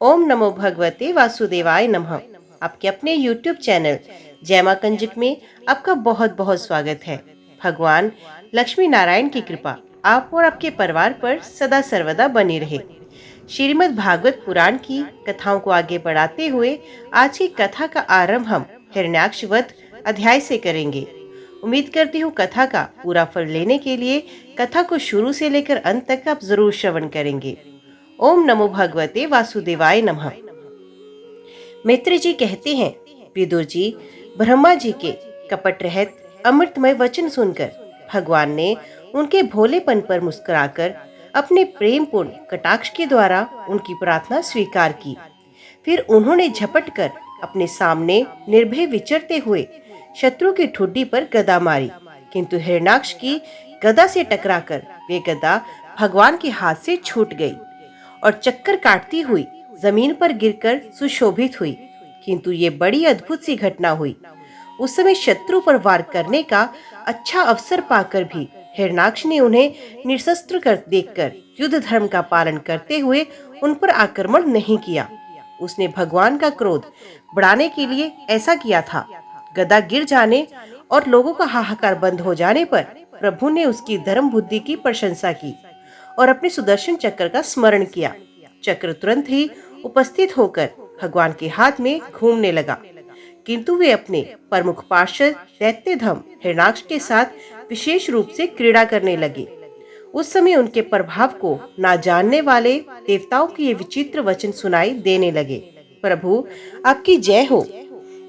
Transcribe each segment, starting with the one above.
ओम नमो भगवते वासुदेवाय नमः। आपके अपने YouTube चैनल जय मां कंजक में आपका बहुत बहुत स्वागत है। भगवान लक्ष्मी नारायण की कृपा आप और आपके परिवार पर सदा सर्वदा बनी रहे। श्रीमद् भागवत पुराण की कथाओं को आगे बढ़ाते हुए आज की कथा का आरंभ हम हिरण्याक्ष वध अध्याय से करेंगे। उम्मीद करती हूँ कथा का पूरा फल लेने के लिए कथा को शुरू से लेकर अंत तक आप जरूर श्रवण करेंगे। ओम नमो भगवते वासुदेवाय नमः। मित्र जी कहते हैं, विदुर जी, ब्रह्मा जी के कपट रहित अमृतमय वचन सुनकर भगवान ने उनके भोलेपन पर मुस्कुराकर अपने प्रेम पूर्ण कटाक्ष के द्वारा उनकी प्रार्थना स्वीकार की। फिर उन्होंने झपट कर अपने सामने निर्भय विचरते हुए शत्रु की ठुड्डी पर गदा मारी, किंतु हिरण्याक्ष की गदा से टकराकर वे गदा भगवान के हाथ से छूट गई और चक्कर काटती हुई जमीन पर गिरकर सुशोभित हुई। किंतु ये बड़ी अद्भुत सी घटना हुई। उस समय शत्रु पर वार करने का अच्छा अवसर पाकर भी हिरण्याक्ष ने उन्हें निशस्त्र कर देखकर युद्ध धर्म का पालन करते हुए उन पर आक्रमण नहीं किया। उसने भगवान का क्रोध बढ़ाने के लिए ऐसा किया था। गदा गिर जाने और लोगों का हाहाकार बंद हो जाने पर प्रभु ने उसकी धर्म बुद्धि की प्रशंसा की और अपने सुदर्शन चक्र का स्मरण किया। चक्र तुरंत ही उपस्थित होकर भगवान के हाथ में घूमने लगा, किंतु वे अपने प्रमुख पार्षद दैत्यधम हिरण्याक्ष के साथ विशेष रूप से क्रीड़ा करने लगे। उस समय उनके प्रभाव को ना जानने वाले देवताओं के ये विचित्र वचन सुनाई देने लगे। प्रभु आपकी जय हो,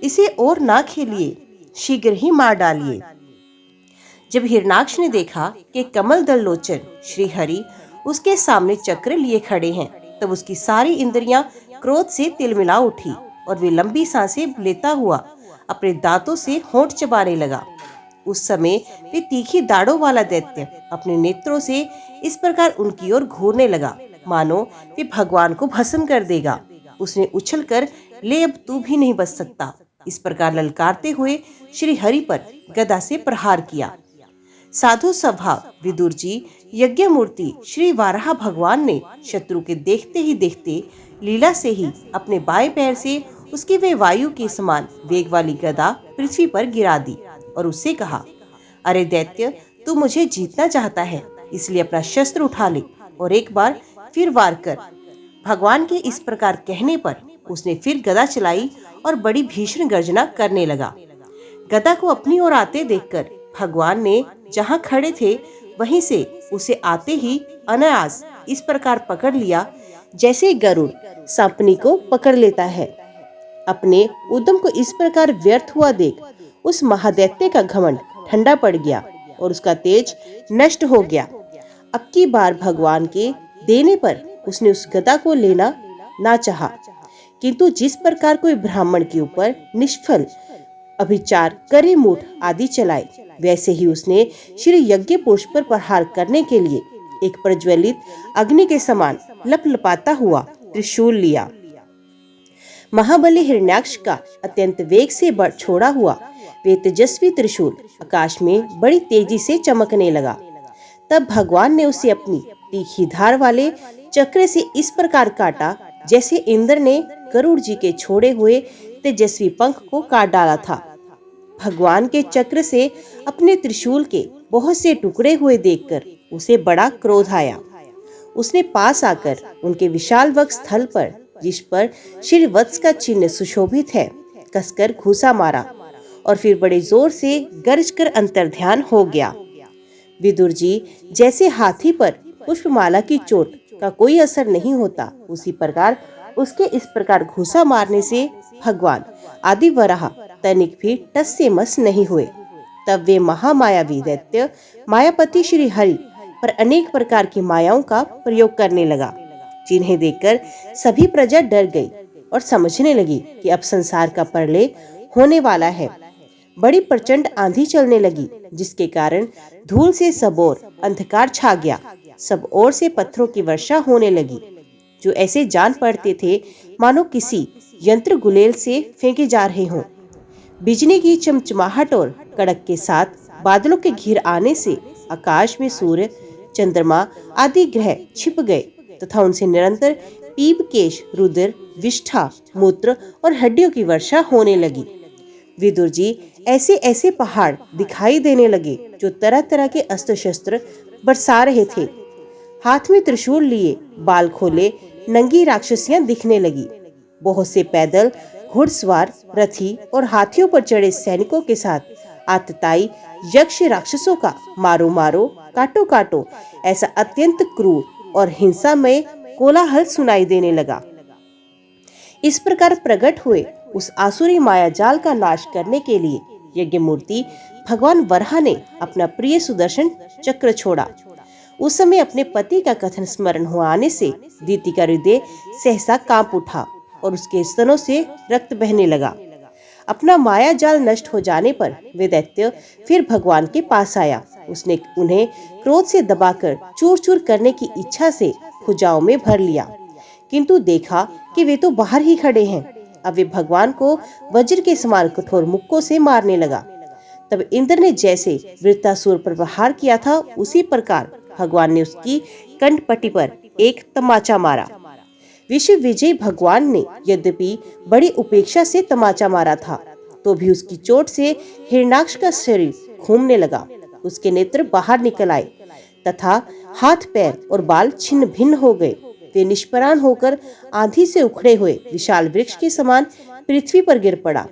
इसे और ना खेलिए, शीघ्र ही मार डालिए। जब हिरण्याक्ष ने देखा कि कमल दल लोचन श्री हरि उसके सामने चक्र लिए खड़े हैं, तब उसकी सारी इंद्रियां क्रोध से तिलमिला उठी और वे लंबी सांसें लेता हुआ अपने दांतों से होंठ चबाने लगा। उस समय वे तीखी दाढ़ों वाला दैत्य अपने नेत्रों से इस प्रकार उनकी ओर घूरने लगा, मानो वे भगवान को भस्म कर देगा। उसने उछलकर, ले अब तू भी नहीं बच सकता, इस प्रकार ललकारते हुए श्री हरि पर गदा से प्रहार किया। साधु स्वभाव विदुर जी, यज्ञ मूर्ति श्री वाराह भगवान ने शत्रु के देखते ही देखते लीला से ही अपने बाएं पैर से उसकी वे वायु के समान वेग वाली गदा पृथ्वी पर गिरा दी और उससे कहा, अरे दैत्य, तू मुझे जीतना चाहता है, इसलिए अपना शस्त्र उठा ले और एक बार फिर वार कर। भगवान के इस प्रकार कहने पर उसने फिर गदा चलाई और बड़ी भीषण गर्जना करने लगा। गदा को अपनी ओर आते देखकर भगवान ने जहाँ खड़े थे वहीं से उसे आते ही अनायास इस प्रकार पकड़ लिया जैसे गरुड़ सांपनी को पकड़ लेता है। अपने उद्यम को इस प्रकार व्यर्थ हुआ देख उस महादैत्य का घमंड ठंडा पड़ गया और उसका तेज नष्ट हो गया। अब की बार भगवान के देने पर उसने उस गदा को लेना ना चाहा, किंतु जिस प्रकार कोई ब्राह्मण के ऊपर निष्फल अभिचार करे मूठ आदि चलाए, वैसे ही उसने श्री यज्ञ पुरुष पर प्रहार करने के लिए एक प्रज्वलित अग्नि के समान लपलपाता हुआ त्रिशूल लिया। महाबली हिरण्याक्ष का अत्यंत वेग से छोड़ा हुआ वे तेजस्वी त्रिशूल आकाश में बड़ी तेजी से चमकने लगा। तब भगवान ने उसे अपनी तीखी धार वाले चक्र से इस प्रकार काटा जैसे इंद्र ने गरुड़ जी के छोड़े हुए तेजस्वी पंख को काट डाला था। भगवान के चक्र से अपने त्रिशूल के बहुत से टुकड़े हुए देखकर उसे बड़ा क्रोध आया। उसने पास आकर उनके विशाल वक्ष स्थल पर, जिस पर श्री वत्स का चिन्ह सुशोभित है, कसकर घूसा मारा और फिर बड़े जोर से गरज कर अंतर्ध्यान हो गया। विदुर जी, जैसे हाथी पर पुष्पमाला की चोट का कोई असर नहीं होता, उसी प्रकार उसके इस प्रकार घूसा मारने से भगवान आदि वराह तनिक भी टस से मस नहीं हुए। तब वे महामायावी दैत्य मायापति श्री हरि पर अनेक प्रकार की मायाओं का प्रयोग करने लगा, जिन्हें देखकर सभी प्रजा डर गई और समझने लगी कि अब संसार का प्रलय होने वाला है। बड़ी प्रचंड आंधी चलने लगी, जिसके कारण धूल से सब ओर अंधकार छा गया। सब ओर से पत्थरों की वर्षा होने लगी, जो ऐसे जान पड़ते थे मानो किसी यंत्र गुलेल से फेंके जा रहे हों। बिजली की चमचमाहट और कड़क के साथ बादलों के घिर आने से आकाश में सूर्य, चंद्रमा आदि ग्रह छिप गए तथा उनसे निरंतर पीप केश, रुधिर, विष्ठा, मूत्र और हड्डियों की वर्षा होने लगी। विदुर जी ऐसे ऐसे पहाड़ दिखाई देने लगे जो तरह तरह के अस्त्र शस्त्र बरसा रहे थे। हाथ में त्रिशूल लिए, बाल खोले नंगी राक्षसियां दिखने लगी। बहुत से पैदल, घुड़सवार, रथी और हाथियों पर चढ़े सैनिकों के साथ आतताई यक्ष राक्षसों का मारो मारो, काटो काटो ऐसा अत्यंत क्रूर और हिंसामय कोलाहल सुनाई देने लगा। इस प्रकार प्रकट हुए उस आसुरी माया जाल का नाश करने के लिए यज्ञ मूर्ति भगवान वराह ने अपना प्रिय सुदर्शन चक्र छोड़ा। उस समय अपने पति का कथन स्मरण हो आने से दीति का हृदय सहसा कांप उठा और उसके स्तनों से रक्त बहने लगा। अपना माया जाल नष्ट हो जाने पर वे दैत्य फिर भगवान के पास आया। उसने उन्हें क्रोध से दबाकर चूर चूर करने की इच्छा से भुजाओं में भर लिया, किंतु देखा कि वे तो बाहर ही खड़े हैं। अब वे भगवान को वज्र के समान कठोर मुक्कों से मारने लगा। तब इंद्र ने जैसे वृत्तासुर पर प्रहार किया था, उसी प्रकार भगवान ने उसकी कंठपट्टी पर एक तमाचा मारा। विश्व विजयी भगवान ने यद्यपि बड़ी उपेक्षा से तमाचा मारा था, तो भी उसकी चोट से हिरण्याक्ष का शरीर घूमने लगा। उसके नेत्र बाहर निकल आए तथा हाथ, पैर और बाल छिन्न भिन्न हो गए। वे निष्प्राण होकर आंधी से उखड़े हुए विशाल वृक्ष के समान पृथ्वी पर गिर पड़ा।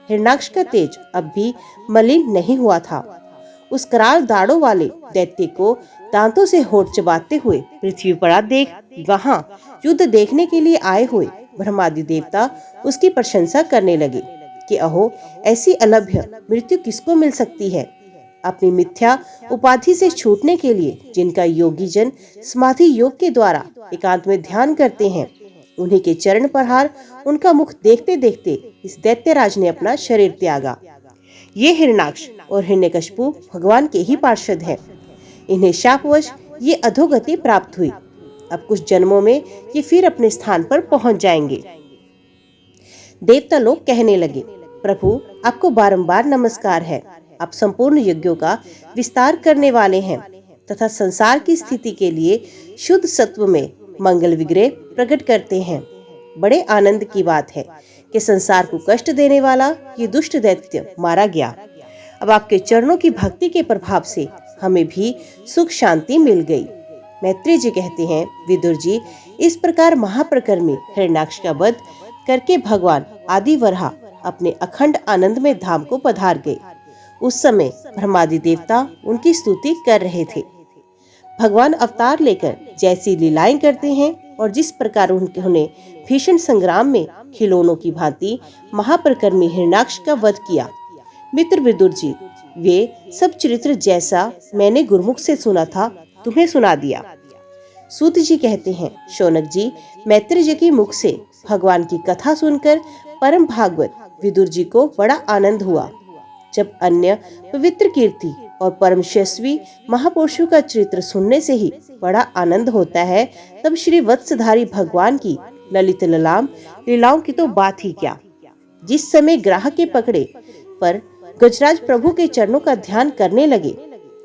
हिरण्याक्ष का तेज अब भी मलिन नहीं हुआ था। उस कराल दाढ़ों वाले दैत्य को दांतों से होठ चबाते हुए पृथ्वी पर देख वहां युद्ध देखने के लिए आए हुए ब्रह्मादि देवता उसकी प्रशंसा करने लगे कि अहो, ऐसी अलभ्य मृत्यु किसको मिल सकती है। अपनी मिथ्या उपाधि से छूटने के लिए जिनका योगी जन समाधि योग के द्वारा एकांत में ध्यान करते हैं, उन्हीं के चरण प्रहार, उनका मुख देखते देखते इस दैत्यराज ने अपना शरीर त्यागा। ये हिरण्याक्ष और हिरण्यकशिपु भगवान के ही पार्षद हैं। इन्हें शापवश ये अधोगति प्राप्त हुई। अब कुछ जन्मों में ये फिर अपने स्थान पर पहुंच जाएंगे। देवता लोग कहने लगे, प्रभु आपको बारंबार नमस्कार है। आप संपूर्ण यज्ञों का विस्तार करने वाले हैं तथा संसार की स्थिति के लिए शुद्ध सत्व में मंगल विग्रह प्रकट करते हैं। बड़े आनंद की बात है कि संसार को कष्ट देने वाला ये दुष्ट दैत्य मारा गया। अब आपके चरणों की भक्ति के प्रभाव से हमें भी सुख शांति मिल गई। मैत्री जी कहते हैं, विदुर जी इस प्रकार महाप्रकर्मी हिरण्याक्ष का वध करके भगवान आदि वराह अपने अखंड आनंद में धाम को पधार गए। उस समय ब्रह्मादि देवता उनकी स्तुति कर रहे थे। भगवान अवतार लेकर जैसी लीलाएं करते हैं और जिस प्रकार उन्होंने भीषण संग्राम में खिलौनों की भांति महाप्रकर्मी हिरण्याक्ष का वध किया। मित्र विदुर जी, वे सब चरित्र जैसा मैंने गुरुमुख से सुना था, तुम्हें सुना दिया। सूत जी कहते हैं, शौनक जी, मैत्री जी के मुख से भगवान की कथा सुनकर परम भागवत विदुर जी को बड़ा आनंद हुआ। जब अन्य पवित्र कीर्ति और परम यशस्वी महापुरुषों का चरित्र सुनने से ही बड़ा आनंद होता है, तब श्री वत्सधारी भगवान की ललित ललाम लीलाओं की तो बात ही क्या। जिस समय ग्राहक के पकड़े पर गजराज प्रभु के चरणों का ध्यान करने लगे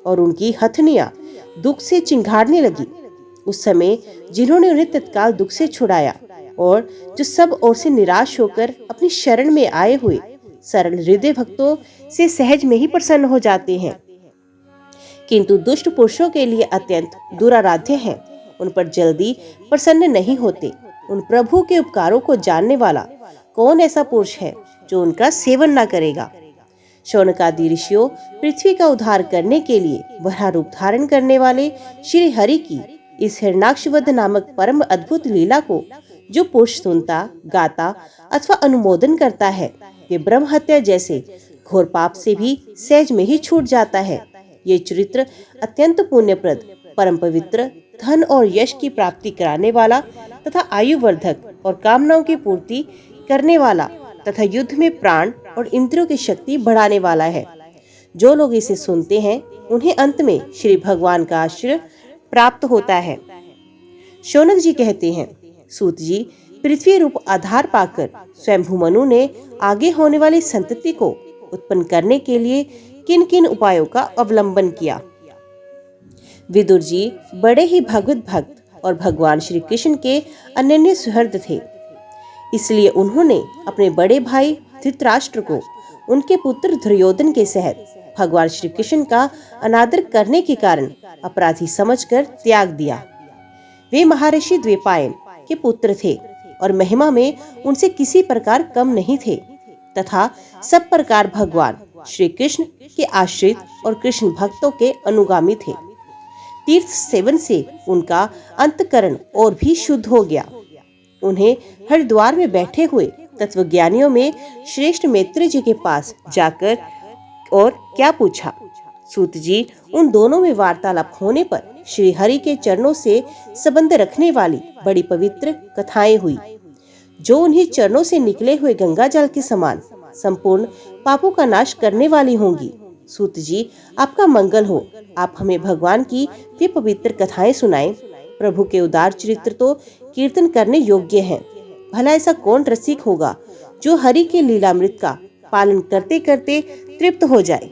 और उनकी हथनियां दुख से चिंघाड़ने लगी, उस समय जिन्होंने उन्हें तत्काल दुख से छुड़ाया और जो सब ओर से निराश होकर अपनी शरण में आए हुए सरल हृदय भक्तों से सहज में ही प्रसन्न हो जाते हैं, किंतु दुष्ट पुरुषों के लिए अत्यंत दुराराध्य हैं। उन पर जल्दी प्रसन्न नहीं होते। उन प्रभु के उपकारों को जानने वाला कौन ऐसा पुरुष है जो उनका सेवन न करेगा। शौनकादि ऋषियों पृथ्वी का उद्धार करने के लिए वराह रूप धारण करने वाले श्री हरि की इस हिरण्याक्षवध नामक परम अद्भुत लीला को जो पुरुष सुनता, गाता अथवा अनुमोदन करता है, वे ब्रह्म हत्या जैसे घोर पाप से भी सहज में ही छूट जाता है। ये चरित्र अत्यंत पुण्यप्रद, परम पवित्र, धन और यश की प्राप्ति कराने वाला तथा आयुवर्धक और कामनाओं की पूर्ति करने वाला तथा युद्ध में प्राण और इंद्रियों की शक्ति बढ़ाने वाला है। जो लोग इसे सुनते हैं, उन्हें अंत में श्री भगवान का आश्रय प्राप्त होता है। शौनक जी कहते हैं, सूत जी, पृथ्वी रूप आधार पाकर स्वयंभू मनु ने आगे होने वाली संतति को उत्पन्न करने के लिए किन किन उपायों का अवलंबन किया। विदुर जी बड़े ही भगवत भक्त और भगवान श्री कृष्ण के अनन्य सुहृद थे। इसलिए उन्होंने अपने बड़े भाई धृतराष्ट्र को उनके पुत्र दुर्योधन के सहत भगवान श्री कृष्ण का अनादर करने के कारण अपराधी समझकर त्याग दिया। वे महर्षि द्वैपायन के पुत्र थे और महिमा में उनसे किसी प्रकार कम नहीं थे तथा सब प्रकार भगवान श्री कृष्ण के आश्रित और कृष्ण भक्तों के अनुगामी थे। तीर्थ सेवन से उनका अंतकरण और भी शुद्ध हो गया। उन्हें हरिद्वार में बैठे हुए तत्वज्ञानियों में श्रेष्ठ मैत्री जी के पास जाकर और क्या पूछा। सूत जी उन दोनों में वार्तालाप होने पर श्री हरि के चरणों से संबंध रखने वाली बड़ी पवित्र कथाएं हुई, जो उन्हीं चरणों से निकले हुए गंगा जल के समान संपूर्ण पापों का नाश करने वाली होंगी। सूत जी आपका मंगल हो। आप हमें भगवान की वे पवित्र कथाएं सुनाएं। प्रभु के उदार चरित्र तो कीर्तन करने योग्य हैं। भला ऐसा कौन रसिक होगा जो हरि के लीलामृत का पालन करते करते तृप्त हो जाए।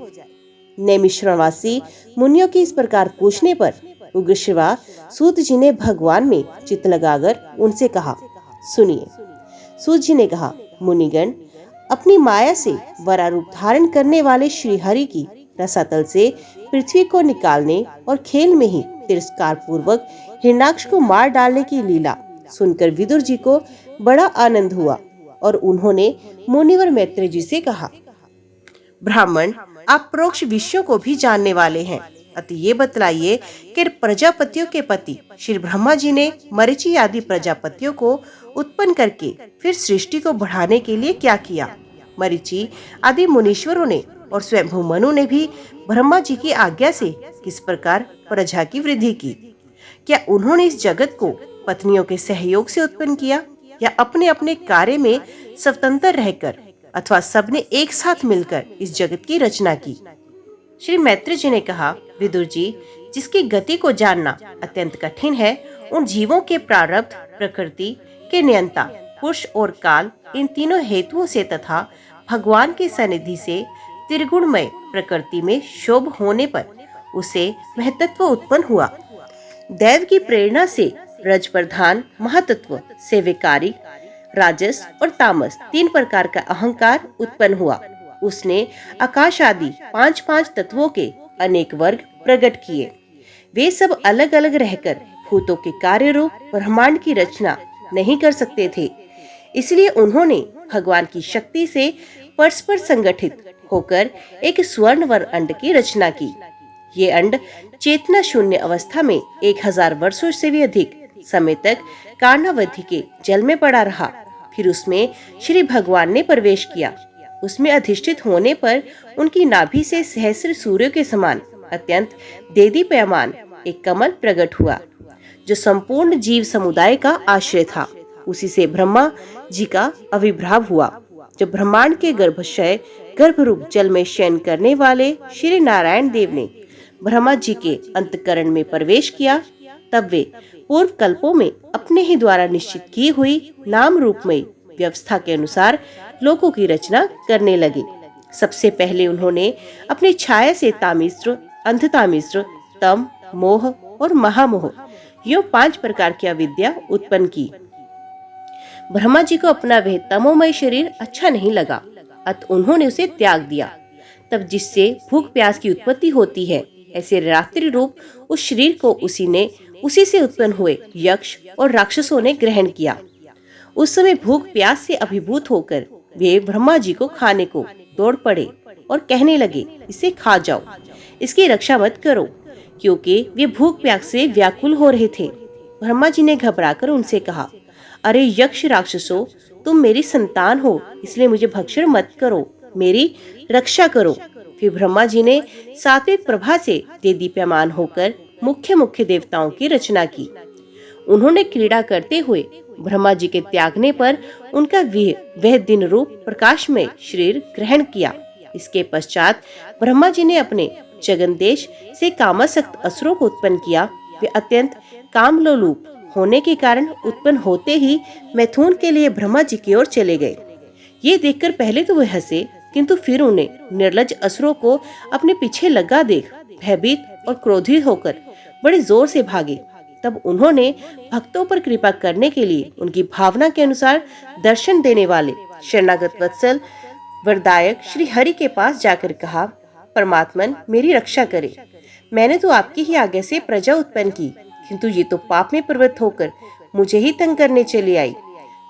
नैमिषारण्यवासी मुनियों के इस प्रकार पूछने पर उग्रश्रवा सूत जी ने भगवान में चित्त लगाकर उनसे कहा, सुनिए। सूत जी ने कहा, मुनिगण, अपनी माया से वरा रूप धारण करने वाले श्री हरि की रसातल से पृथ्वी को निकालने और खेल में ही तिरस्कार पूर्वक हिरण्याक्ष को मार डालने की लीला सुनकर विदुर जी को बड़ा आनंद हुआ और उन्होंने मुनिवर मैत्री जी से कहा, ब्राह्मण, आप परोक्ष विषयों को भी जानने वाले हैं, अतः ये बतलाइए कि प्रजापतियों के पति श्री ब्रह्मा जी ने मरीचि आदि प्रजापतियों को उत्पन्न करके फिर सृष्टि को बढ़ाने के लिए क्या किया। मरीचि आदि मुनीश्वरों ने और स्वयंभू मनु ने भी ब्रह्मा जी की आज्ञा से किस प्रकार प्रजा की वृद्धि की। क्या उन्होंने इस जगत को पत्नियों के सहयोग से उत्पन्न किया या अपने अपने कार्य में स्वतंत्र रहकर अथवा सबने एक साथ मिलकर इस जगत की रचना की। श्री मैत्री जी ने कहा, विदुर जी, जिसकी गति को जानना अत्यंत कठिन है, उन जीवों के प्रारब्ध, प्रकृति के नियंता पुरुष और काल, इन तीनों हेतुओं से तथा भगवान की सन्निधि से त्रिगुणमय प्रकृति में शोभ होने पर उसे महतत्व उत्पन्न हुआ। दैव की प्रेरणा से रज प्रधान महतत्व से विकारी राजस और तामस 3 प्रकार का अहंकार उत्पन्न हुआ। उसने आकाश आदि 5 तत्वों के अनेक वर्ग प्रकट किए। वे सब अलग अलग रहकर भूतों के कार्य रूप ब्रह्मांड की रचना नहीं कर सकते थे। इसलिए उन्होंने भगवान की शक्ति से परस्पर संगठित होकर एक स्वर्णवर अंड की रचना की। ये अंड चेतना शून्य अवस्था में 1000 वर्षों से भी अधिक समय तक कार्णावधि के जल में पड़ा रहा। फिर उसमें श्री भगवान ने प्रवेश किया। उसमें अधिष्ठित होने पर उनकी नाभि से सहस्र सूर्यों के समान अत्यंत देदीप्यमान एक कमल प्रकट हुआ, जो संपूर्ण जीव समुदाय का आश्रय था। उसी से ब्रह्मा जी का आविर्भाव हुआ। जब ब्रह्मांड के गर्भाशय गर्भरूप जल में शयन करने वाले श्री नारायण देव ने ब्रह्मा जी के अंतकरण में प्रवेश किया, तब वे पूर्व कल्पों में अपने ही द्वारा निश्चित की हुई नाम रूपमय व्यवस्था के अनुसार लोकों की रचना करने लगे। सबसे पहले उन्होंने अपनी छाया से तामिश्र, अंधतामिश्र, तम, मोह और महामोह यो 5 प्रकार की अविद्या उत्पन्न की। ब्रह्मा जी को अपना वह तमोमय शरीर अच्छा नहीं लगा, अतः उन्होंने उसे त्याग दिया। तब जिससे भूख प्यास की उत्पत्ति होती है, ऐसे रात्रि रूप उस शरीर को उसी से उत्पन्न हुए यक्ष और राक्षसों ने ग्रहण किया। उस समय भूख प्यास से अभिभूत होकर वे ब्रह्मा जी को खाने को दौड़ पड़े और कहने लगे, इसे खा जाओ, इसकी रक्षा मत करो, क्योंकि वे भूख प्यास से व्याकुल हो रहे थे। ब्रह्मा जी ने घबराकर उनसे कहा, अरे यक्ष राक्षसों, तुम मेरी संतान हो, इसलिए मुझे भक्षण मत करो, मेरी रक्षा करो। फिर ब्रह्मा जी ने सात्विक प्रभा से देदीप्यमान होकर मुख्य देवताओं की रचना की। उन्होंने क्रीड़ा करते हुए ब्रह्मा जी के त्यागने पर उनका वह दिन रूप प्रकाशमय शरीर ग्रहण किया। इसके पश्चात ब्रह्मा जी ने अपने जगन देश से कामासक्त असुरों को उत्पन्न किया। वे अत्यंत कामलोलुप होने के कारण उत्पन्न होते ही मैथुन के लिए ब्रह्मा जी की ओर चले गए। ये देखकर पहले तो वे हंसे, किंतु फिर उन्हें निर्लज असुरों को अपने पीछे लगा देख भयभीत और क्रोधित होकर बड़े जोर से भागे। तब उन्होंने भक्तों पर कृपा करने के लिए उनकी भावना के अनुसार दर्शन देने वाले शरणागत वत्सल वरदायक श्री हरि के पास जाकर कहा, परमात्मन मेरी रक्षा करे। मैंने तो आपकी ही आज्ञा से प्रजा उत्पन्न की, किंतु ये तो पाप में प्रवृत्त होकर मुझे ही तंग करने चली आई।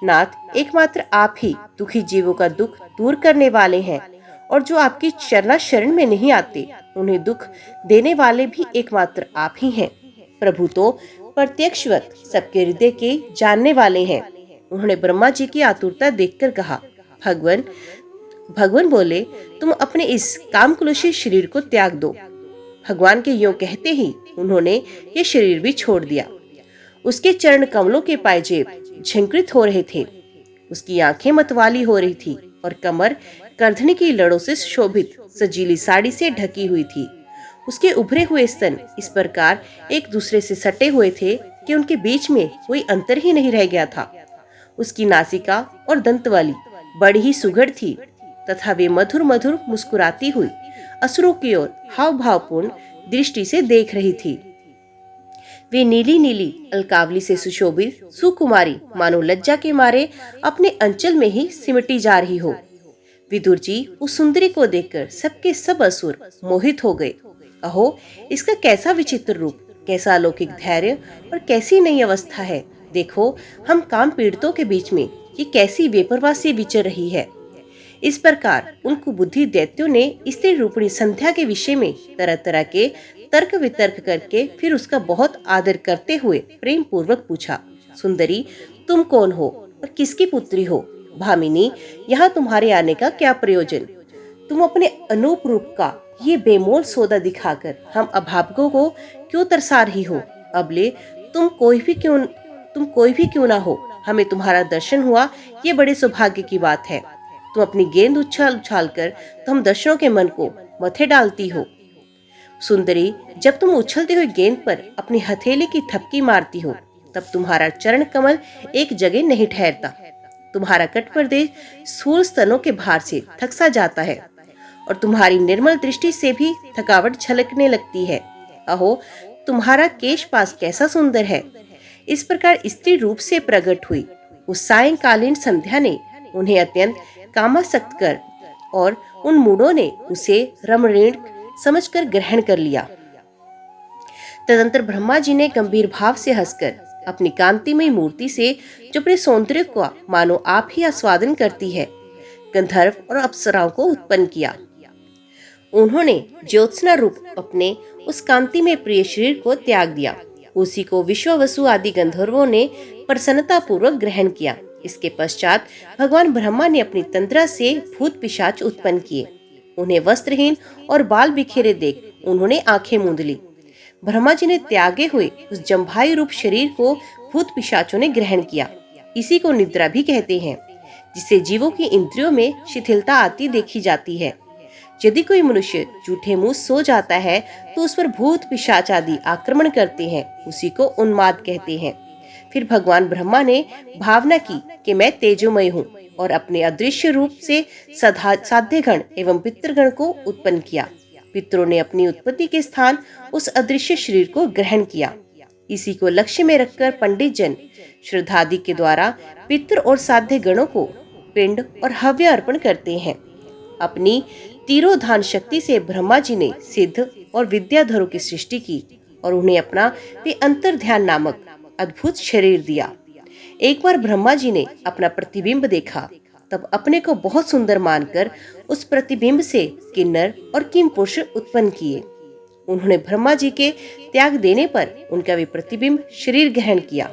नाथ, एकमात्र आप ही दुखी जीवों का दुख दूर करने वाले हैं, और जो आपकी शरण में नहीं आते उन्हें दुख देने वाले भी एकमात्र आप ही हैं। प्रभु तो प्रत्यक्षवत सबके हृदय के जानने वाले हैं। उन्होंने ब्रह्मा जी की आतुरता देखकर कहा, भगवान बोले, तुम अपने इस कामक्लेशी शरीर को त्याग दो। भगवान के यूं कहते ही उन्होंने ये शरीर भी छोड़ दिया। उसके चरण कमलों के पायजेब झंकृत हो रहे थे, उसकी आंखें मतवाली हो रही थी और कमर करधनी की लड़ों से शोभित सजीली साड़ी से ढकी हुई थी। उसके उभरे हुए स्तन इस प्रकार एक दूसरे से सटे हुए थे कि उनके बीच में कोई अंतर ही नहीं रह गया था। उसकी नासिका और दंतवाली बड़ी ही सुघड़ थी तथा वे मधुर मधुर मुस्कुराती हुई असुरों की ओर हाव भावपूर्ण दृष्टि से देख रही थी। वे नीली नीली अलकावली से सुशोभित सुकुमारी मानो लज्जा के मारे अपने अंचल में ही सिमटी जा रही हो। विदुर जी उस सुंदरी को देखकर सबके सब असुर मोहित हो गए। अहो, इसका कैसा विचित्र रूप, कैसा अलौकिक धैर्य और कैसी नई अवस्था है। देखो, हम काम पीड़ितों के बीच में ये कैसी बेपरवाह से विचर रही है। इस प्रकार उन कुबुद्धि दैत्यों ने स्त्री रूपणी संध्या के विषय में तरह तरह के तर्क वितर्क करके फिर उसका बहुत आदर करते हुए प्रेम पूर्वक पूछा, सुंदरी, तुम कौन हो और किसकी पुत्री हो? भामिनी, यहाँ तुम्हारे आने का क्या प्रयोजन? तुम अपने अनूप रूप का ये बेमोल सौदा दिखाकर हम अभावकों को क्यों तरसा रही हो? अबले तुम कोई भी क्यों ना हो, हमें तुम्हारा दर्शन हुआ ये बड़े सौभाग्य की बात है। तुम अपनी गेंद उछाल उछाल कर तुम दर्शकों के मन को मथे डालती हो। सुंदरी, जब तुम उछलती हुई गेंद पर अपनी हथेली की थपकी मारती हो तब तुम्हारा चरण कमल एक जगह नहीं ठहरता। तुम्हारा कट प्रदेश स्थूल स्तनों के भार से थकसा जाता है और तुम्हारी निर्मल दृष्टि से भी थकावट झलकने लगती है। अहो, तुम्हारा केश पास कैसा सुंदर है। इस प्रकार स्त्री रूप से प्रकट हुई उस सायंकालीन संध्या ने उन्हें अत्यंत कामासक्त कर और उन मूढ़ों ने उसे रमणीय समझकर ग्रहण कर लिया। तदंतर ब्रह्मा जी ने गंभीर भाव से हंसकर अपनी कांतिमय मूर्ति से, जो अपने सौंदर्य को मानो आप ही आस्वादन करती है, गंधर्व और अप्सराओं को उत्पन्न किया। उन्होंने ज्योत्सना रूप अपने उस कांति में प्रिय शरीर को त्याग दिया। उसी को विश्वावसु आदि गंधर्वों ने प्रसन्नता पूर्वक ग्रहण किया। इसके पश्चात भगवान ब्रह्मा ने अपनी तंद्रा से भूत पिशाच उत्पन्न किए। उन्हें वस्त्रहीन और बाल बिखेरे देख उन्होंने आंखें मूंद ली। ब्रह्मा जी ने त्यागे हुए उस जम्भाई रूप शरीर को भूत पिशाचों ने ग्रहण किया। इसी को निद्रा भी कहते हैं, जिससे जीवों की इंद्रियों में शिथिलता आती देखी जाती है। यदि कोई मनुष्य झूठे मुंह सो जाता है तो उस पर भूत पिशाच आदि आक्रमण करते हैं, उसी को उन्माद कहते हैं। फिर भगवान ब्रह्मा ने भावना की कि मैं तेजोमय हूँ और अपने अदृश्य रूप से साध्यगण एवं पितृगण को उत्पन्न किया। पितरों ने अपनी उत्पत्ति के स्थान उस अदृश्य शरीर को ग्रहण किया। इसी को लक्ष्य में रखकर पंडित जन श्रद्धादि के द्वारा पितृ और साध्य गणों को पिंड और हव्य अर्पण करते हैं। अपनी तीरोधान शक्ति से ब्रह्मा जी ने सिद्ध और विद्याधरों की सृष्टि की और उन्हें अपना वे अंतर ध्यान नामक अद्भुत शरीर दिया। एक बार ब्रह्मा जी ने अपना प्रतिबिंब देखा, तब अपने को बहुत सुंदर मानकर उस प्रतिबिंब से किन्नर और किमपुरुष उत्पन्न किए। उन्होंने ब्रह्मा जी के त्याग देने पर उनका वे प्रतिबिंब शरीर ग्रहण किया।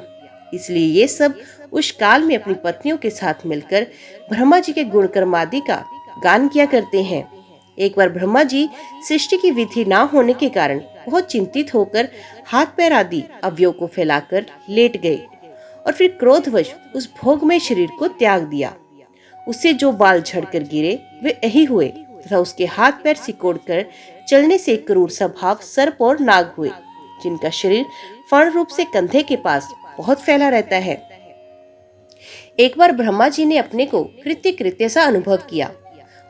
इसलिए ये सब उस काल में अपनी पत्नियों के साथ मिलकर ब्रह्मा जी के गुण कर्मादि का गान किया करते हैं। एक बार ब्रह्मा जी सृष्टि की विधि ना होने के कारण बहुत चिंतित होकर हाथ पैर आदि अवयव को फैलाकर लेट गए और फिर क्रोधवश उस भोगमय शरीर को त्याग दिया। उससे जो बाल झड़कर गिरे वे यही हुए तथा उसके हाथ पैर सिकोड़कर चलने से क्रूर स्वभाव सर्प और नाग हुए, जिनका शरीर फण रूप से कंधे के पास बहुत फैला रहता है। एक बार ब्रह्मा जी ने अपने को कृत्य सा अनुभव किया।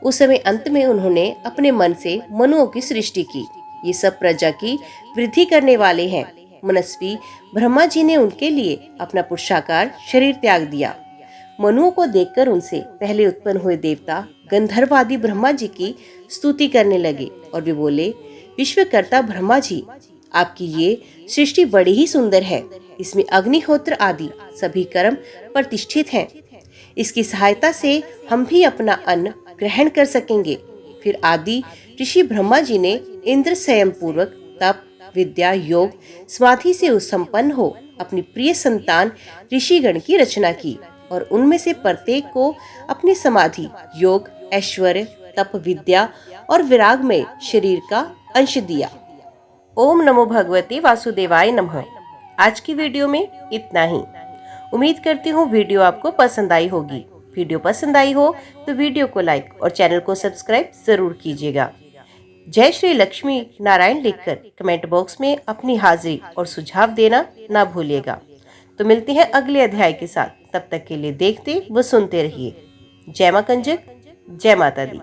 उस समय अंत में उन्होंने अपने मन से मनुओं की सृष्टि की। ये सब प्रजा की वृद्धि करने वाले हैं। मनस्वी ब्रह्मा जी ने उनके लिए अपना पुरुषाकार शरीर त्याग दिया। मनुओं को देखकर उनसे पहले उत्पन्न हुए देवता गंधर्व आदि ब्रह्मा जी की स्तुति करने लगे और वे बोले, विश्वकर्ता ब्रह्मा जी, आपकी ये सृष्टि बड़ी ही सुंदर है। इसमें अग्निहोत्र आदि सभी कर्म प्रतिष्ठित हैं। इसकी सहायता से हम भी अपना अन्न ग्रहण कर सकेंगे। फिर आदि ऋषि ब्रह्मा जी ने इंद्र संयम पूर्वक तप, विद्या, योग, समाधि से संपन्न हो अपनी प्रिय संतान ऋषिगण की रचना की और उनमें से प्रत्येक को अपनी समाधि, योग, ऐश्वर्य, तप, विद्या और विराग में शरीर का अंश दिया। ओम नमो भगवते वासुदेवाय नमः। आज की वीडियो में इतना ही। उम्मीद करती हूँ वीडियो आपको पसंद आई होगी। वीडियो पसंद आई हो तो वीडियो को लाइक और चैनल को सब्सक्राइब जरूर कीजिएगा। जय श्री लक्ष्मी नारायण लिखकर कमेंट बॉक्स में अपनी हाजिरी और सुझाव देना ना भूलिएगा। तो मिलते हैं अगले अध्याय के साथ। तब तक के लिए देखते व सुनते रहिए। जय मां कंजक, जय माता दी।